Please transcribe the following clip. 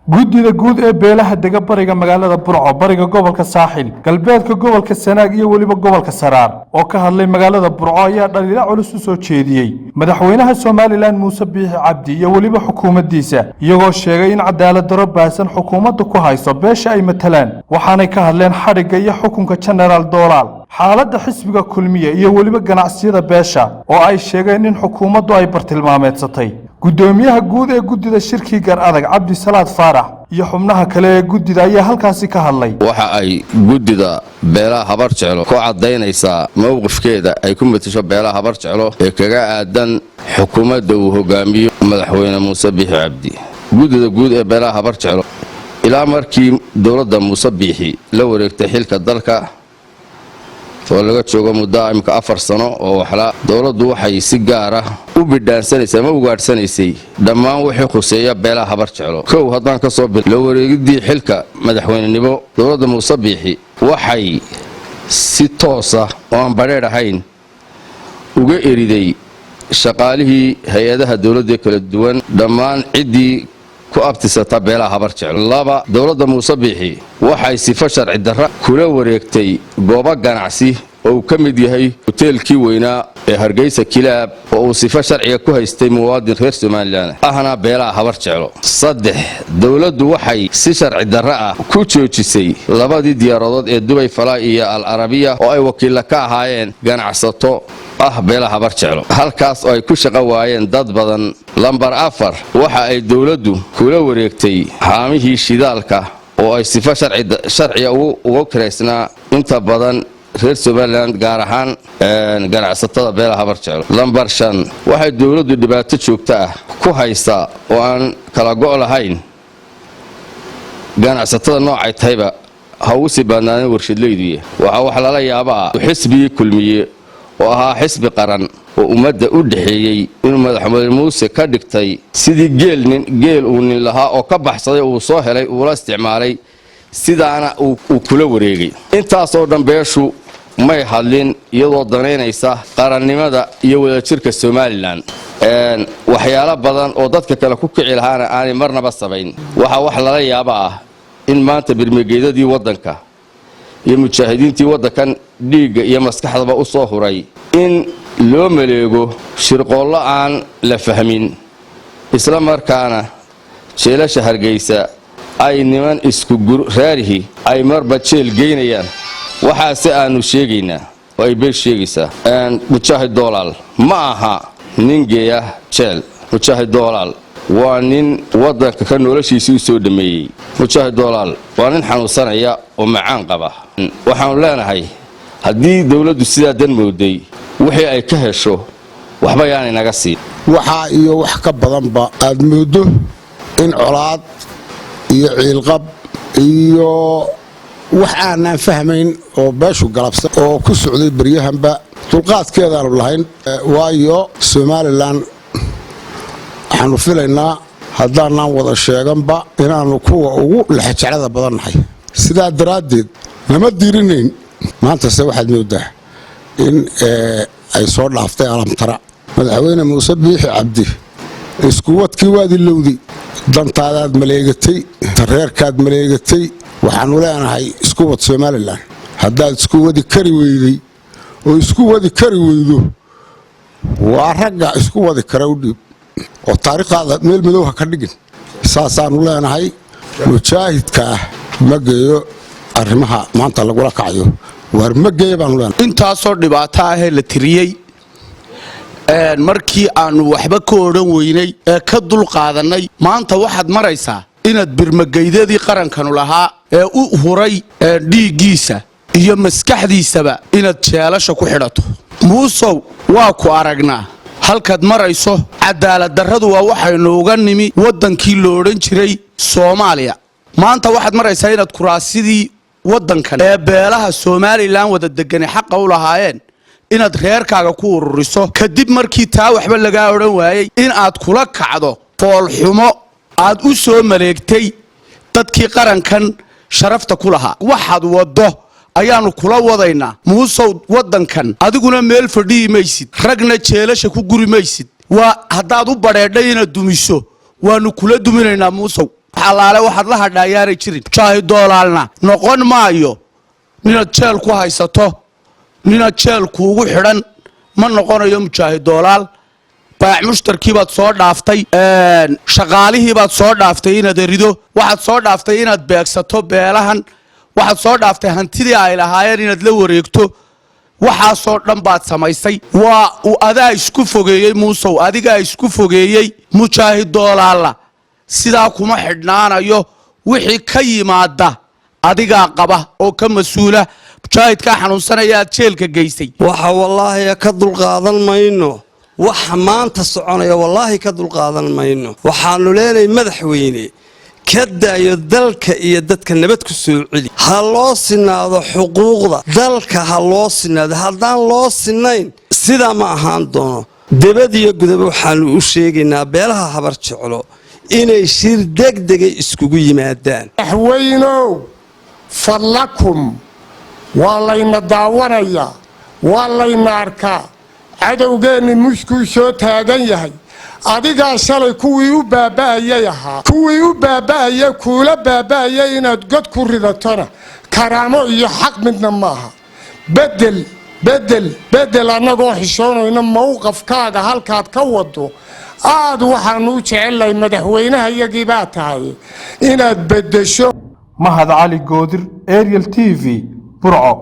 guddida guud ee beelaha dega bariga magaalada Burco bariga gobolka Saaxil galbeedka gobolka Sanaag iyo waliba gobolka Saraar oo ka hadlay magaalada Burco ayaa dhaliilo culus u soo jeediyay madaxweynaha Soomaaliland Muuse Biixi Cabdi iyo waliba xukuumaddiisa iyagoo sheegay in cadaalad darro baasan xukuumaddu ku hayso beesha ay matalaan waxaanay ka hadleen xadhigga iyo xukunka General Doolal xaaladda xisbiga kulmiye iyo waliba ganacsiyada beesha oo ay sheegeen in xukuumaddu ay bartilmaameedsatay gudoomiyaha guud ee guddida shirki gar adag Cabdi Salaad Faarax iyo xubnaha kale ee guddida ayaa halkaasi ka hadlay waxa ay guddida beelaha habar jeclo ku cadeynaysaa mowqifkeeda ay ku matasho beelaha habar jeclo ee kaga aadan xukuumadda uu hogaamiyo madaxweyne Muuse Biixi Cabdi guddida guud ee beelaha habar jeclo ilaa markii dawladda Muuse Biixi la wareegtay xilka dalka oo laga joogo muddo imka 4 sano oo waxla dawladdu waxay si gaar ah u bidhaansanaysay ama ugaadhsanaysay dhammaan wixii khuseeya beelaha habar jeclo kow haddaan ka soo la wareegidii xilka madaxweynenimo dawladda Muuse Biixi waxay si toos ah oo aan badheer ahayn uga eriday shaqaalihii hay-adaha dawladda kala duwan dhammaan ciddii ku abtisata beelaha habar jeclo laba dawladda Muuse Biixi waxay sifo sharci darro kula wareegtay goobo ganacsi oo ka mid yahay hoteelkii weynaa ee Hargeysa Kilaab oo uu sifo sharciga ku haystay muwaadin reer Soomaaliland ahna beelaha habar jeclo saddex dawladdu waxay si sharci darro ah ku joojisay labadii diyaaradood ee Dubai Fly iyo Al Arabiya oo ay wakiil ka ahaayeen ganacsato beelaha habar jeclo halkaas oo ay ku shaqo waayeen dad badan lambar 4 waxa ay dawladdu kula wareegtay haamihii shidaalka oo ay sifo sharciga ugu kireysnaa inta badan reer Soomaaliland gaar ahaan ganacsatada beelaha habar jeclo lambar 5 waxay dawladdu dhibaato joogto ah ku haysaa oo aan kala go' lahayn ganacsatada noocay tahayba ha ugu sii badnaadeen warshadleydu waxa wax lala yaabaa xisbigii kulmiye oo ahaa xisbi qaran oo ummadda u dhaxeeyay inuu madaxweyne Muuse ka dhigtay sidii geel uu nin lahaa oo ka baxsaday uu soo helay uu la isticmaalay sidaana uu kula wareegay intaas oo dhan beeshu may hadlin iyadoo daneynaysa qarannimada iyo wadajirka Soomaaliland waxyaalo badan oo dadka kale ku kici lahaana aanay marnaba sabayn waxa wax lala yaabaa in maanta birmigeedadii wadanka iyo mujaahidiintii wadankan dhiigga iyo maskaxdaba u soo huray in loo maleego shirqoollo aan la fahmin isla markaana jeelasha Hargeysa ay niman isku raarihi ay marba jeel geynayaan waxaase aanu sheegaynaa oo ay beel sheegaysaa Mujaahid Doolal ma aha nin geeya jeel Mujaahid Doolal waa nin wadanka ka noloshiisa u soo dhameeyay Mujaahid Doolal waa nin xanuunsanaya oo macaan qaba waxaan leenahay haddii dawladdu sidaa dan mooday wixii ay ka hesho waxba yaanay naga sii waxa iyo wax ka badanba aad moodo in colaad iyo ciilqab iyo wax aan fahmayn oo beeshu galabsan oo ku socday baryahanba dulqaadkeeda aan lahayn waayo Soomaaliland waxaanu filaynaa haddaanaan wada sheeganba inaanu kuwa ugu lexjeclada badan nahay sidaa daraaddeed lama diirinayn maantase waxaad moodaa in ay soo dhaaftay alamtara madaxweyne Muuse Biixi Cabdi isku wadkii waadi lowdi dantaadaad maleegatay tareerkaad maleegatay waxaanu leenahay isku wad Soomaaliland haddaad isku wadi kari weyday oo isku wadi kari weydo waa ragga isku wadi kara u dhiib oo taariikhda meel madow ha ka dhigin saasaanu leenahay mujaahidka ma geeyo arrimaha maanta lagula kacayo war ma geeyo baan leenahay intaasoo dhibaato ah ee la tiriyay markii aanu waxba ka oran weynay ee ka dul qaadanay maanta waxaad maraysaa inaad birmageydadii qarankanu lahaa ee u huray dhiiggiisa iyo maskaxdiisaba inaad jeelasha ku xidhato muusow waa ku aragnaa halkaad marayso cadaalad darradu waa waxaynu uga nimi wadankii loo odhan jiray Soomaaliya maanta waxaad maraysaa inaad kuraasidii wadankan ee beelaha Soomaaliland wada deganay xaq u lahaayeen inaad reerkaaga ku ururiso kadib markii taa waxba laga oran waayay in aad kula kacdo fool xumo aad u soo maleegtay dadkii qarankan sharafta ku lahaa waxaad wado ayaanu kula wadaynaa Muuse wadankan adiguna meel fadhii maysid ragna jeelasha ku guri maysid waa hadaad u bareedhay inaad dumiso waanu kula duminaynaa Muuse xalaale waxaad la hadhaayaanay jirin mujaahid doolaalna noqon maayo ninaad jeel ku haysato ninaad jeel kuugu xidhan ma noqonayo mujaahid doolaal baac mushtarkii baad soo dhaaftay shaqaalihii baad soo dhaaftay inaad erido waxaad soo dhaaftay inaad beegsato beelahan waxaad soo dhaaftay hantidii ay lahaayeen inaad la wareegto waxaasoo dhan baad samaysay waa adaa isku fogeeyey muusow adigaa isku fogeeyey mujaahid doolaalla sidaa kuma xidhnaanayo wixii ka yimaada adigaa qaba oo ka mas-uula mujaahidkaa xanuunsanaya aad jeelka geysay waxa wallaahi ka dulqaadan mayno waxa maanta soconaya wallaahi ka dulqaadan mayno waxaanu leenahay madaxweyne ka daayo dalka iyo dadka nabad ku soo celi ha loo sinaado xuquuqda dalka ha loo sinaado haddaan loo sinayn sidaa ma ahaan doono debad iyo gudaba waxaanu u sheegaynaa beelaha habar jeclo inay shir degdegay iskugu yimaadaan madaxweynow fadlakum waa layna daawanayaa waa layna arkaa cadowgeenni muskuu soo taagan yahay adigaa shalay kuwii u baaba'ayay ahaa kuwii u baaba'aya kuula baaba'aya inaad god ku ridatona karaamo iyo xaq midna maaha bedel annagoo xishoonayna mowqafkaaga halkaad ka wado aad waxaanu u jecellahay madaxweynaha iyagii baa tahay inaad beddesho mahad cali goodir Ariel TV Burco.